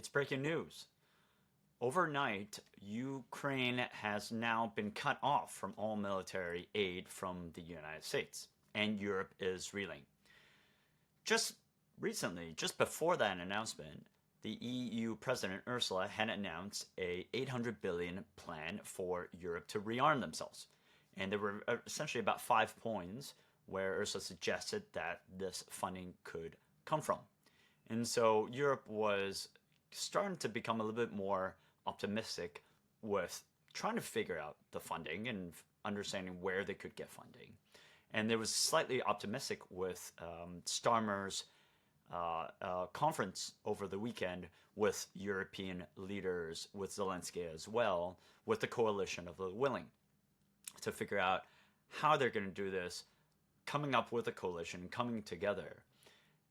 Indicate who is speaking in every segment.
Speaker 1: It's breaking news. Overnight, Ukraine has now been cut off from all military aid from the United States, and Europe is reeling. Just recently, just before that announcement, the EU President Ursula had announced a 800 billion plan for Europe to rearm themselves. And there were essentially about 5 points where Ursula suggested that this funding could come from. And so Europe was starting to become a little bit more optimistic with trying to figure out the funding and understanding where they could get funding. And there was slightly optimistic with Starmer's conference over the weekend with European leaders, with Zelensky as well, with the coalition of the willing to figure out how they're going to do this, coming up with a coalition, coming together.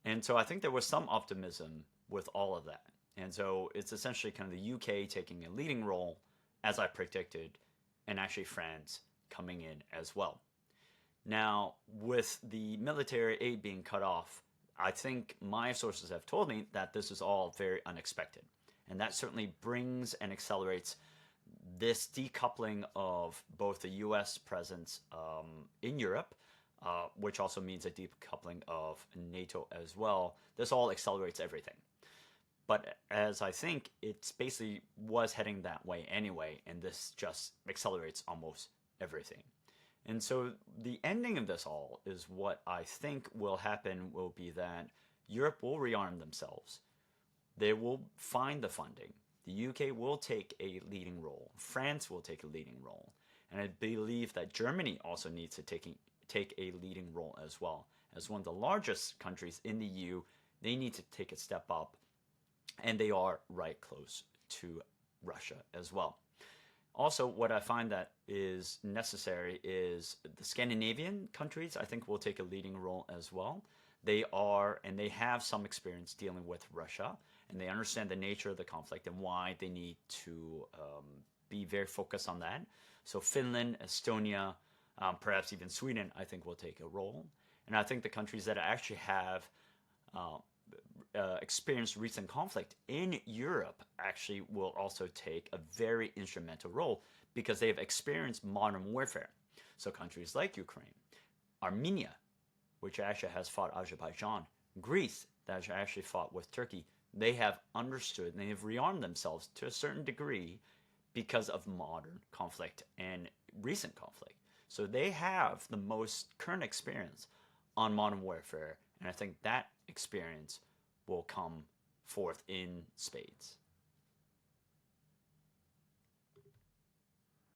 Speaker 1: And so I think there was some optimism with all of that. And so it's essentially kind of the UK taking a leading role, as I predicted, and actually France coming in as well. Now, with the military aid being cut off, I think my sources have told me that this is all very unexpected. And that certainly brings and accelerates this decoupling of both the US presence in Europe, which also means a decoupling of NATO as well. This all accelerates everything. But as I think, it's basically was heading that way anyway, and this just accelerates almost everything. And so the ending of this all is what I think will happen will be that Europe will rearm themselves. They will find the funding. The UK will take a leading role. France will take a leading role. And I believe that Germany also needs to take a leading role as well. As one of the largest countries in the EU, they need to take a step up. And they are right close to Russia as well. Also, what I find that is necessary is the Scandinavian countries, I think, will take a leading role as well. They are, and they have some experience dealing with Russia, and they understand the nature of the conflict and why they need to be very focused on that. So Finland, Estonia, perhaps even Sweden, I think will take a role. And I think the countries that actually have experienced recent conflict in Europe actually will also take a very instrumental role because they have experienced modern warfare. So countries like Ukraine, Armenia, which actually has fought Azerbaijan, Greece, that actually fought with Turkey, they have understood and they have rearmed themselves to a certain degree because of modern conflict and recent conflict. So they have the most current experience on modern warfare, and I think that experience will come forth in spades.